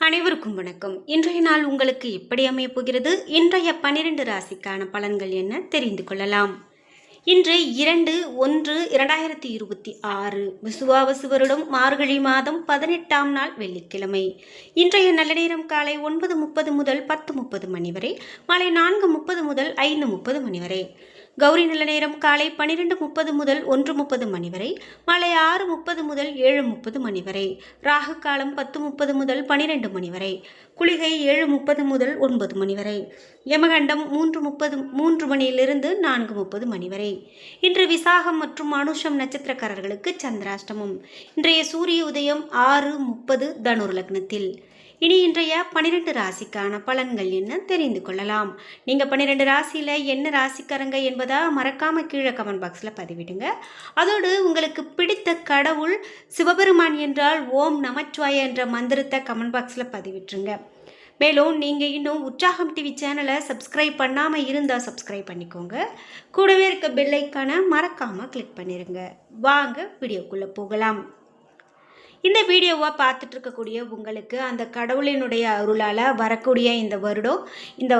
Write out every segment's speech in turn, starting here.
அனைவருக்கும் வணக்கம். இன்றைய நாள் உங்களுக்கு எப்படி அமையப் போகிறது? இன்றைய 12 ராசிக்கான பலன்கள் என்ன தெரிந்து கொள்ளலாம். இன்று 2/1/2026 விசுவாவசு வருடம் மார்கழி மாதம் 18ஆம் நாள் வெள்ளிக்கிழமை. இன்றைய நல்ல நேரம் காலை 9:30 முதல் 10:30 மணி வரை, மாலை 4:30 முதல் 5:30 மணி வரை. கௌரி நல்ல நேரம் காலை 12:30 முதல் 1:30 மணி வரை, மாலை 6:30 முதல் 7:30 மணி வரை. ராகு காலம் 10:30 முதல் 12 மணி வரை. குளிகை 7:30 முதல் 9 மணி வரை. யமகண்டம் 3 மணியிலிருந்து 4:30 மணி வரை. இன்று விசாகம் மற்றும் அனுஷம் நட்சத்திரக்காரர்களுக்கு சந்திராஷ்டமம். இன்றைய சூரிய உதயம் 6:30 தனுர் லக்னத்தில். இனி இன்றைய 12 ராசிக்கான பலன்கள் என்ன தெரிந்து கொள்ளலாம். நீங்கள் 12 ராசியில் என்ன ராசிக்காரங்க என்பதா மறக்காமல் கீழே கமெண்ட் பாக்ஸில் பதிவிடுங்க. அதோடு உங்களுக்கு பிடித்த கடவுள் சிவபெருமான் என்றால் ஓம் நமச்சிவாய என்ற மந்திரத்தை கமெண்ட் பாக்ஸில் பதிவிட்டுருங்க. மேலும் நீங்கள் இன்னும் உற்சாகம் டிவி சேனலை சப்ஸ்கிரைப் பண்ணாமல் இருந்தால் சப்ஸ்கிரைப் பண்ணிக்கோங்க. கூடவே இருக்க பெல் ஐக்கானை மறக்காமல் கிளிக் பண்ணிடுங்க. வாங்க வீடியோக்குள்ளே போகலாம். இந்த வீடியோவை பார்த்துட்டு இருக்கக்கூடிய உங்களுக்கு அந்த கடவுளினுடைய அருளால் வரக்கூடிய இந்த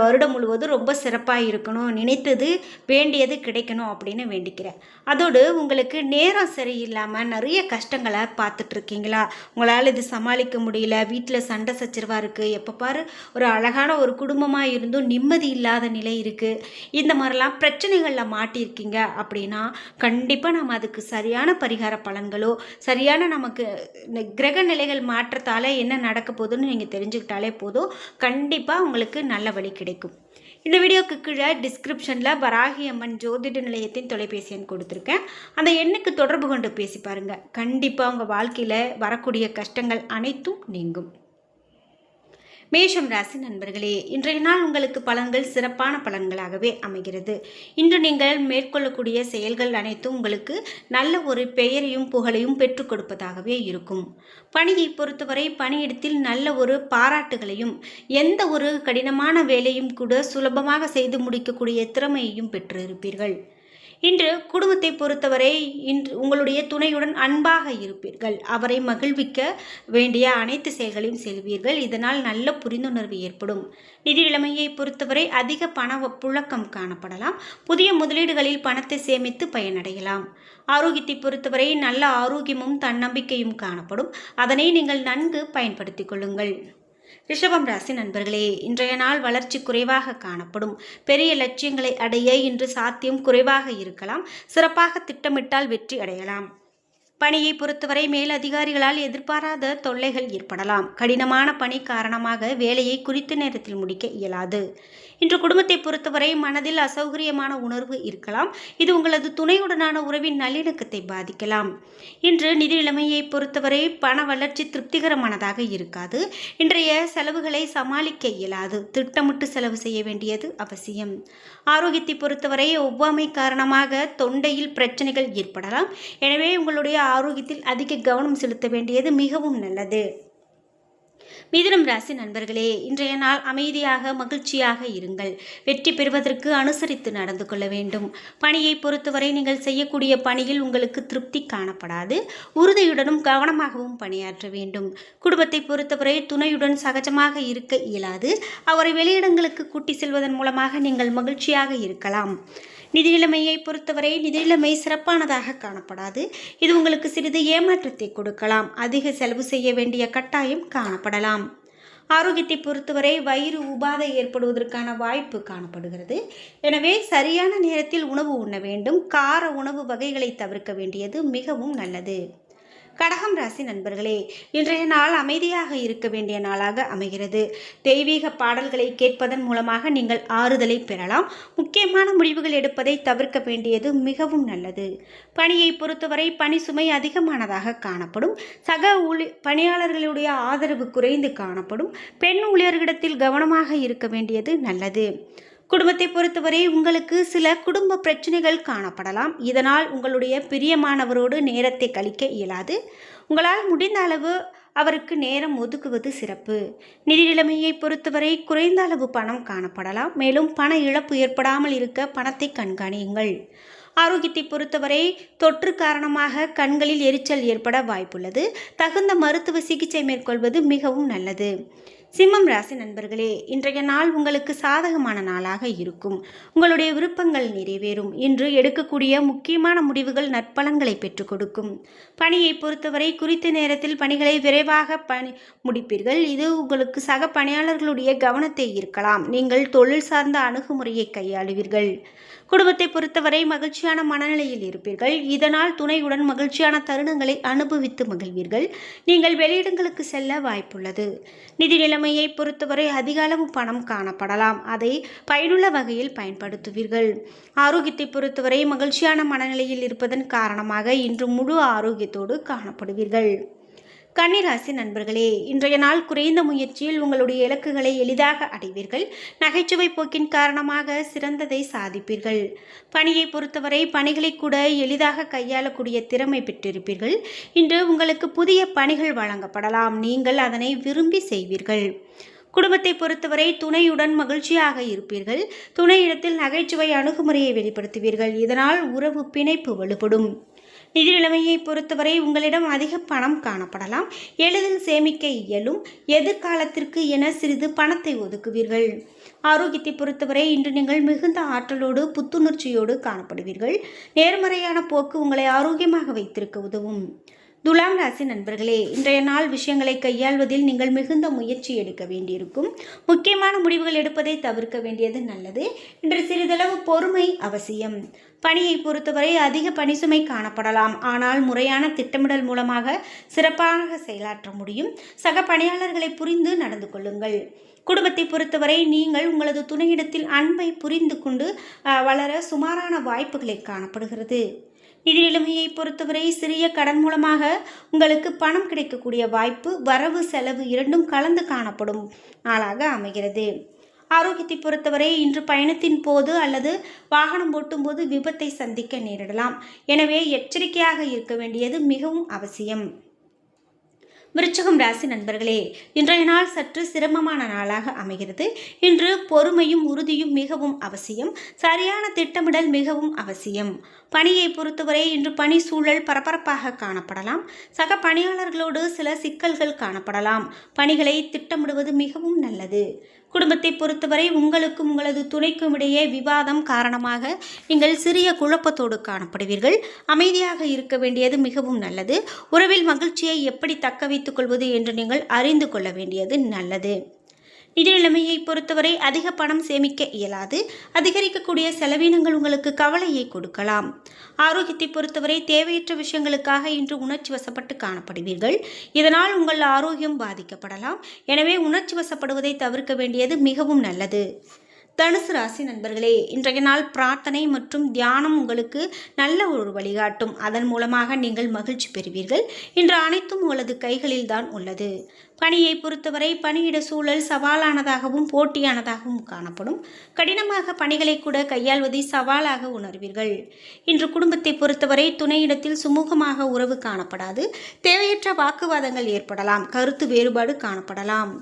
வருடம் முழுவதும் ரொம்ப சிறப்பாக இருக்கணும், நினைத்தது வேண்டியது கிடைக்கணும் அப்படின்னு வேண்டிக்கிறேன். அதோடு உங்களுக்கு நேரம் சரியில்லாமல் நிறைய கஷ்டங்களை பார்த்துட்ருக்கீங்களா? உங்களால் இது சமாளிக்க முடியல, வீட்டில் சண்டை சச்சரவாக இருக்குது, எப்போ பாரு ஒரு அழகான ஒரு குடும்பமாக இருந்தும் நிம்மதி இல்லாத நிலை இருக்குது, இந்த மாதிரிலாம் பிரச்சனைகளில் மாட்டியிருக்கீங்க அப்படின்னா கண்டிப்பாக நம்ம அதுக்கு சரியான பரிகார பலன்களோ சரியான நமக்கு இந்த கிரக நிலைகள் மாற்றத்தால் என்ன நடக்க போகுதுன்னு நீங்கள் தெரிஞ்சுக்கிட்டாலே போதும், கண்டிப்பாக உங்களுக்கு நல்ல வழி கிடைக்கும். இந்த வீடியோக்கு கீழே டிஸ்கிரிப்ஷனில் வராகி அம்மன் ஜோதிட நிலையத்தின் தொலைபேசி எண் கொடுத்துருக்கேன். அந்த எண்ணுக்கு தொடர்பு கொண்டு பேசி பாருங்கள். கண்டிப்பாக உங்கள் வாழ்க்கையில் வரக்கூடிய கஷ்டங்கள் அனைத்தும் நீங்கும். மேஷம் ராசி நண்பர்களே, இன்றைய நாள் உங்களுக்கு பலன்கள் சிறப்பான பலன்களாகவே அமைகிறது. இன்று நீங்கள் மேற்கொள்ளக்கூடிய செயல்கள் அனைத்தும் உங்களுக்கு நல்ல ஒரு பெயரையும் புகழையும் பெற்றுக் கொடுப்பதாகவே இருக்கும். பணியை பொறுத்தவரை பணியிடத்தில் நல்ல ஒரு பாராட்டுகளையும் எந்த ஒரு கடினமான வேலையும் கூட சுலபமாக செய்து முடிக்கக்கூடிய திறமையையும் பெற்றிருப்பீர்கள். இன்று குடும்பத்தை பொறுத்தவரை உங்களுடைய துணையுடன் அன்பாக இருப்பீர்கள். அவரை மகிழ்விக்க வேண்டிய அனைத்து செயல்களையும் செய்வீர்கள். இதனால் நல்ல புரிந்துணர்வு ஏற்படும். நிதி நிலைமையை பொறுத்தவரை அதிக பண புழக்கம் காணப்படலாம். புதிய முதலீடுகளில் பணத்தை சேமித்து பயனடையலாம். ஆரோக்கியத்தை பொறுத்தவரை நல்ல ஆரோக்கியமும் தன்னம்பிக்கையும் காணப்படும். அதனை நீங்கள் நன்கு பயன்படுத்திக் கொள்ளுங்கள். ரிஷபம் ராசி நண்பர்களே, இன்றைய நாள் வளர்ச்சி குறைவாக காணப்படும். பெரிய லட்சியங்களை அடைய இன்று சாத்தியம் குறைவாக இருக்கலாம். சிறப்பாக திட்டமிட்டால் வெற்றி அடையலாம். பணியை பொறுத்தவரை மேலதிகாரிகளால் எதிர்பாராத தொல்லைகள் ஏற்படலாம். கடினமான பணி காரணமாக வேலையை குறித்த நேரத்தில் முடிக்க இயலாது. இன்று குடும்பத்தை பொறுத்தவரை மனதில் அசௌகரியமான உணர்வு இருக்கலாம். இது உங்களது துணையுடனான உறவின் நல்லிணக்கத்தை பாதிக்கலாம். இன்று நிதி நிலைமையை பொறுத்தவரை பண வளர்ச்சி திருப்திகரமானதாக இருக்காது. இன்றைய செலவுகளை சமாளிக்க இயலாது. திட்டமிட்டு செலவு செய்ய வேண்டியது அவசியம். ஆரோக்கியத்தை பொறுத்தவரை ஒவ்வாமை காரணமாக தொண்டையில் பிரச்சனைகள் ஏற்படலாம். எனவே உங்களுடைய ஆரோக்கியத்தில் அதிக கவனம் செலுத்த வேண்டியது மிகவும் நல்லது. மிதுனம் ராசி நண்பர்களே, இன்றைய நாள் அமைதியாக மகிழ்ச்சியாக இருங்கள். வெற்றி பெறுவதற்கு அனுசரித்து நடந்து கொள்ள வேண்டும். பணியை பொறுத்தவரை நீங்கள் செய்யக்கூடிய பணியில் உங்களுக்கு திருப்தி காணப்படாது. உறுதியுடனும் கவனமாகவும் பணியாற்ற வேண்டும். குடும்பத்தை பொறுத்தவரை துணையுடன் சகஜமாக இருக்க இயலாது. அவரை வெளியிடங்களுக்கு கூட்டி செல்வதன் மூலமாக நீங்கள் மகிழ்ச்சியாக இருக்கலாம். நிதி நிலைமையை பொறுத்தவரை நிதி நிலைமை சிறப்பானதாக காணப்படாது. இது உங்களுக்கு சிறிது ஏமாற்றத்தை கொடுக்கலாம். அதிக செலவு செய்ய வேண்டிய கட்டாயம் காணப்படலாம். ஆரோக்கியத்தை பொறுத்தவரை வயிறு உபாதை ஏற்படுவதற்கான வாய்ப்பு காணப்படுகிறது. எனவே சரியான நேரத்தில் உணவு உண்ண வேண்டும். கார உணவு வகைகளை தவிர்க்க வேண்டியது மிகவும் நல்லது. கடகம் ராசி நண்பர்களே, இன்றைய நாள் அமைதியாக இருக்க வேண்டிய நாளாக அமைகிறது. தெய்வீக பாடல்களை கேட்பதன் மூலமாக நீங்கள் ஆறுதலை பெறலாம். முக்கியமான முடிவுகள் எடுப்பதை தவிர்க்க வேண்டியது மிகவும் நல்லது. பணியை பொறுத்தவரை பணி சுமை அதிகமானதாக காணப்படும். சக பணியாளர்களுடைய ஆதரவு குறைந்து காணப்படும். பெண் ஊழியர்களிடத்தில் கவனமாக இருக்க வேண்டியது நல்லது. குடும்பத்தை பொறுத்தவரை உங்களுக்கு சில குடும்ப பிரச்சனைகள் காணப்படலாம். இதனால் உங்களுடைய பிரியமானவரோடு நேரத்தை கழிக்க இயலாது. உங்களால் முடிந்த அளவு அவருக்கு நேரம் ஒதுக்குவது சிறப்பு. நிதி நிலைமையை பொறுத்தவரை குறைந்த அளவு பணம் காணப்படலாம். மேலும் பண இழப்பு ஏற்படாமல் இருக்க பணத்தை கண்காணியுங்கள். ஆரோக்கியத்தை பொறுத்தவரை தொற்று காரணமாக கண்களில் எரிச்சல் ஏற்பட வாய்ப்புள்ளது. தகுந்த மருத்துவ சிகிச்சை மேற்கொள்வது மிகவும் நல்லது. சிம்மம் ராசி நண்பர்களே, இன்றைய நாள் உங்களுக்கு சாதகமான நாளாக இருக்கும். உங்களுடைய விருப்பங்கள் நிறைவேறும். இன்று எடுக்கக்கூடிய முக்கியமான முடிவுகள் நற்பலன்களை பெற்றுக் கொடுக்கும். பணியை பொறுத்தவரை குறித்த நேரத்தில் பணிகளை விரைவாக முடிப்பீர்கள். இது உங்களுக்கு சக பணியாளர்களுடைய கவனத்தை ஈர்க்கலாம். நீங்கள் தொழில் சார்ந்த அணுகுமுறையை கையாளுவீர்கள். குடும்பத்தை பொறுத்தவரை மகிழ்ச்சியான மனநிலையில் இருப்பீர்கள். இதனால் துணையுடன் மகிழ்ச்சியான தருணங்களை அனுபவித்து மகிழ்வீர்கள். நீங்கள் வெளியிடங்களுக்கு செல்ல வாய்ப்புள்ளது. நிதி நிலைமையை பொறுத்தவரை அதிக அளவு பணம் காணப்படலாம். அதை பயனுள்ள வகையில் பயன்படுத்துவீர்கள். ஆரோக்கியத்தை பொறுத்தவரை மகிழ்ச்சியான மனநிலையில் இருப்பதன் காரணமாக இன்று முழு ஆரோக்கியத்தோடு காணப்படுவீர்கள். கன்னிராசி நண்பர்களே, இன்றைய நாள் குறைந்த முயற்சியில் உங்களுடைய இலக்குகளை எளிதாக அடைவீர்கள். நகைச்சுவை போக்கின் காரணமாக சிறந்ததை சாதிப்பீர்கள். பணியை பொறுத்தவரை பணிகளை கூட எளிதாக கையாளக்கூடிய திறமை பெற்றிருப்பீர்கள். இன்று உங்களுக்கு புதிய பணிகள் வழங்கப்படலாம். நீங்கள் அதனை விரும்பி செய்வீர்கள். குடும்பத்தை பொறுத்தவரை துணையுடன் மகிழ்ச்சியாக இருப்பீர்கள். துணையிடத்தில் நகைச்சுவை அணுகுமுறையை வெளிப்படுத்துவீர்கள். இதனால் உறவு பிணைப்பு வலுப்படும். நிதி நிலைமையை பொறுத்தவரை உங்களிடம் அதிக பணம் காணப்படலாம். எளிதில் சேமிக்க இயலும். எதிர்காலத்திற்கு என சிறிது பணத்தை ஒதுக்குவீர்கள். ஆரோக்கியத்தை பொறுத்தவரை இன்று நீங்கள் மிகுந்த ஆற்றலோடு புத்துணர்ச்சியோடு காணப்படுவீர்கள். நேர்மறையான போக்கு உங்களை ஆரோக்கியமாக வைத்திருக்க உதவும். துலாம் ராசி நண்பர்களே, இன்றைய நாள் விஷயங்களை கையாள்வதில் நீங்கள் மிகுந்த முயற்சி எடுக்க வேண்டியிருக்கும். முக்கியமான முடிவுகள் எடுப்பதை தவிர்க்க வேண்டியது நல்லது. இன்று சிறிதளவு பொறுமை அவசியம். பணியை பொறுத்தவரை அதிக பணி சுமை காணப்படலாம். ஆனால் முறையான திட்டமிடல் மூலமாக சிறப்பாக செயலாற்ற முடியும். சக பணியாளர்களை புரிந்து நடந்து கொள்ளுங்கள். குடும்பத்தை பொறுத்தவரை நீங்கள் உங்களது துணையிடத்தில் அன்பை புரிந்து கொண்டு வளர சுமாரான வாய்ப்புகளை காணப்படுகிறது. நிதி நிலைமையை பொறுத்தவரை சிறிய கடன் மூலமாக உங்களுக்கு பணம் கிடைக்கக்கூடிய வாய்ப்பு வரவு செலவு இரண்டும் கலந்து காணப்படும் நாளாக அமைகிறது. ஆரோக்கியத்தை பொறுத்தவரை இன்று பயணத்தின் போது அல்லது வாகனம் ஓட்டும் போது விபத்தை சந்திக்க நேரிடலாம். எனவே எச்சரிக்கையாக இருக்க வேண்டியது மிகவும் அவசியம். விருச்சிகம் ராசி நண்பர்களே, இன்றைய நாள் சற்று சிரமமான நாளாக அமைகிறது. இன்று பொறுமையும் உறுதியும் மிகவும் அவசியம். சரியான திட்டமிடல் மிகவும் அவசியம். பணியை பொறுத்தவரை இன்று பணி சூழல் பரபரப்பாக காணப்படலாம். சக பணியாளர்களோடு சில சிக்கல்கள் காணப்படலாம். பணிகளை திட்டமிடுவது மிகவும் நல்லது. குடும்பத்தை பொறுத்தவரை உங்களுக்கும் உங்களது துணைக்கும் இடையே விவாதம் காரணமாக நீங்கள் சிறிய குழப்பத்தோடு காணப்படுவீர்கள். அமைதியாக இருக்க வேண்டியது மிகவும் நல்லது. உறவில் மகிழ்ச்சியை எப்படி தக்க வைத்துக் கொள்வது என்று நீங்கள் அறிந்து கொள்ள வேண்டியது நல்லது. நிதி நிலைமையை பொறுத்தவரை அதிக பணம் சேமிக்க இயலாது. அதிகரிக்கக்கூடிய செலவினங்கள் உங்களுக்கு கவலையை கொடுக்கலாம். ஆரோக்கியத்தை பொறுத்தவரை தேவையற்ற விஷயங்களுக்காக இன்று உணர்ச்சி வசப்பட்டு காணப்படுவீர்கள். இதனால் உங்கள் ஆரோக்கியம் பாதிக்கப்படலாம். எனவே உணர்ச்சி வசப்படுவதை தவிர்க்க வேண்டியது மிகவும் நல்லது. தனுசு ராசி நண்பர்களே, இன்றைய நாள் பிரார்த்தனை மற்றும் தியானம் உங்களுக்கு நல்ல ஒரு வழிகாட்டும். அதன் மூலமாக நீங்கள் மகிழ்ச்சி பெறுவீர்கள். இன்று அனைத்தும் உங்களது கைகளில் தான் உள்ளது. பணியை பொறுத்தவரை பணியிட சூழல் சவாலானதாகவும் போட்டியானதாகவும் காணப்படும். கடினமாக பணிகளை கூட கையாள்வதை சவாலாக உணர்வீர்கள். இன்று குடும்பத்தை பொறுத்தவரை துணையிடத்தில் சுமூகமாக உறவு காணப்படாது. தேவையற்ற வாக்குவாதங்கள் ஏற்படலாம். கருத்து வேறுபாடு காணப்படலாம்.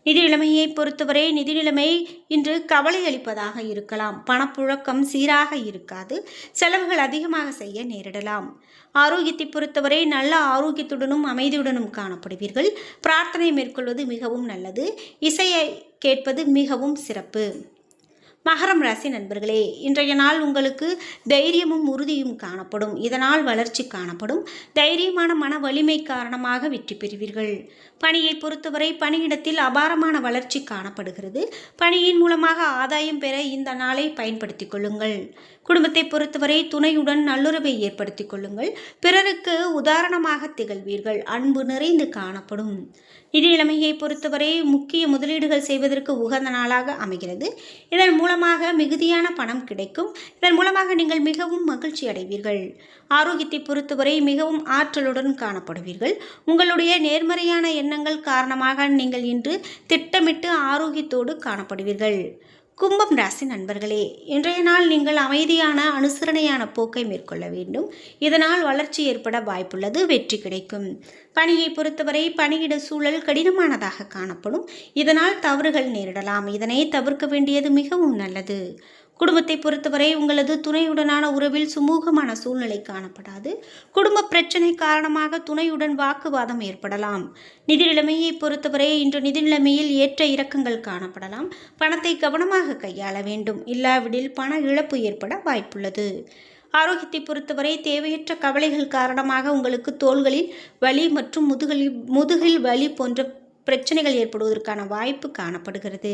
நிதி நிலைமையை பொறுத்தவரை நிதி நிலைமை இன்று கவலை அளிப்பதாக இருக்கலாம். பணப்புழக்கம் சீராக இருக்காது. செலவுகள் அதிகமாக செய்ய நேரிடலாம். ஆரோக்கியத்தை பொறுத்தவரை நல்ல ஆரோக்கியத்துடனும் அமைதியுடனும் காணப்படுவீர்கள். பிரார்த்தனை மேற்கொள்வது மிகவும் நல்லது. இசையை கேட்பது மிகவும் சிறப்பு. மகரம் ராசி நண்பர்களே, இன்றைய நாள் உங்களுக்கு தைரியமும் உறுதியும் காணப்படும். இதனால் வளர்ச்சி காணப்படும். தைரியமான மன வலிமை காரணமாக வெற்றி பெறுவீர்கள். பணியை பொறுத்தவரை பணியிடத்தில் அபாரமான வளர்ச்சி காணப்படுகிறது. பணியின் மூலமாக ஆதாயம் பெற இந்த நாளை பயன்படுத்திக் கொள்ளுங்கள். குடும்பத்தை பொறுத்தவரை துணையுடன் நல்லுறவை ஏற்படுத்திக் கொள்ளுங்கள். பிறருக்கு உதாரணமாக திகழ்வீர்கள். அன்பு நிறைந்து காணப்படும். நிதி நிலைமையை பொறுத்தவரை முக்கிய முதலீடுகள் செய்வதற்கு உகந்த நாளாக அமைகிறது. இதன் மூலமாக மிகுதியான பணம் கிடைக்கும். இதன் மூலமாக நீங்கள் மிகவும் மகிழ்ச்சி அடைவீர்கள். ஆரோக்கியத்தை பொறுத்தவரை மிகவும் ஆற்றலுடன் காணப்படுவீர்கள். உங்களுடைய நேர்மறையான எண்ணங்கள் காரணமாக நீங்கள் இன்று திட்டமிட்டு ஆரோக்கியத்தோடு காணப்படுவீர்கள். கும்பம் ராசி நண்பர்களே, இன்றைய நாள் நீங்கள் அமைதியான அனுசரணையான போக்கை மேற்கொள்ள வேண்டும். இதனால் வளர்ச்சி ஏற்பட வாய்ப்புள்ளது. வெற்றி கிடைக்கும். பணியை பொறுத்தவரை பணியிட சூழல் கடினமானதாக காணப்படும். இதனால் தவறுகள் நேரிடலாம். இதனை தவிர்க்க வேண்டியது மிகவும் நல்லது. குடும்பத்தை பொறுத்தவரை உங்களது துணையுடனான உறவில் சுமூகமான சூழ்நிலை காணப்படாது. குடும்ப பிரச்சனை காரணமாக துணையுடன் வாக்குவாதம் ஏற்படலாம். நிதி நிலைமையை பொறுத்தவரை இன்று நிதி நிலைமையில் ஏற்ற இறக்கங்கள் காணப்படலாம். பணத்தை கவனமாக கையாள வேண்டும். இல்லாவிடில் பண இழப்பு ஏற்பட வாய்ப்புள்ளது. ஆரோக்கியத்தை பொறுத்தவரை தேவையற்ற கவலைகள் காரணமாக உங்களுக்கு தோள்களில் வலி மற்றும் முதுகில் வலி போன்ற பிரச்சனைகள் ஏற்படுவதற்கான வாய்ப்பு காணப்படுகிறது.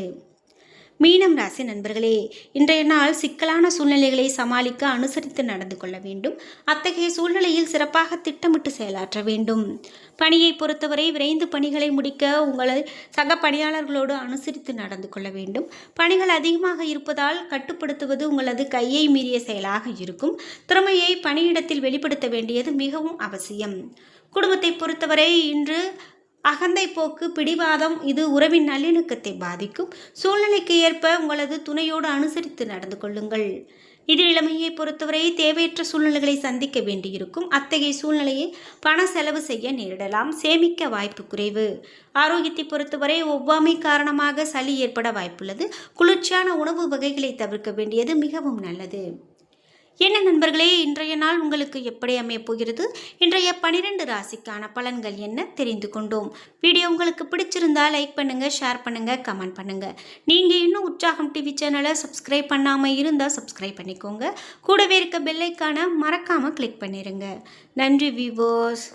மீனம் ராசி நண்பர்களே, இன்றைய நாள் சிக்கலான சூழ்நிலைகளை சமாளிக்க அனுசரித்து நடந்து கொள்ள வேண்டும். அத்தகைய சூழ்நிலையில் சிறப்பாக திட்டமிட்டு செயலாற்ற வேண்டும். பணியை பொறுத்தவரை விரைந்து பணிகளை முடிக்க உங்களை சக பணியாளர்களோடு அனுசரித்து நடந்து கொள்ள வேண்டும். பணிகள் அதிகமாக இருப்பதால் கட்டுப்படுத்துவது உங்களது கையை மீறிய செயலாக இருக்கும். திறமையை பணியிடத்தில் வெளிப்படுத்த வேண்டியது மிகவும் அவசியம். குடும்பத்தை பொறுத்தவரை இன்று அகந்தை போக்கு, பிடிவாதம் இது உறவின் நல்லிணக்கத்தை பாதிக்கும். சூழ்நிலைக்கு ஏற்ப உங்களது துணையோடு அனுசரித்து நடந்து கொள்ளுங்கள். நிதி நிலைமையை பொறுத்தவரை தேவையற்ற சூழ்நிலைகளை சந்திக்க வேண்டியிருக்கும். அத்தகைய சூழ்நிலையை பண செலவு செய்ய நேரிடலாம். சேமிக்க வாய்ப்பு குறைவு. ஆரோக்கியத்தை பொறுத்தவரை ஒவ்வாமை காரணமாக சளி ஏற்பட வாய்ப்புள்ளது. குளிர்ச்சியான உணவு வகைகளை தவிர்க்க வேண்டியது மிகவும் நல்லது. என்ன நண்பர்களே, இன்றைய நாள் உங்களுக்கு எப்படி அமையப் போகிறது? இன்றைய 12 ராசிக்கான பலன்கள் என்ன தெரிந்து கொண்டோம். வீடியோ உங்களுக்கு பிடிச்சிருந்தா லைக் பண்ணுங்க, ஷேர் பண்ணுங்க, கமெண்ட் பண்ணுங்க. நீங்க இன்னும் உற்சாகம் டிவி சேனலை சப்ஸ்கிரைப் பண்ணாம இருந்தா சப்ஸ்கிரைப் பண்ணிக்கோங்க. கூடவே இருக்க பெல் ஐகானை மறக்காம கிளிக் பண்ணிருங்க. நன்றி வியூவர்ஸ்.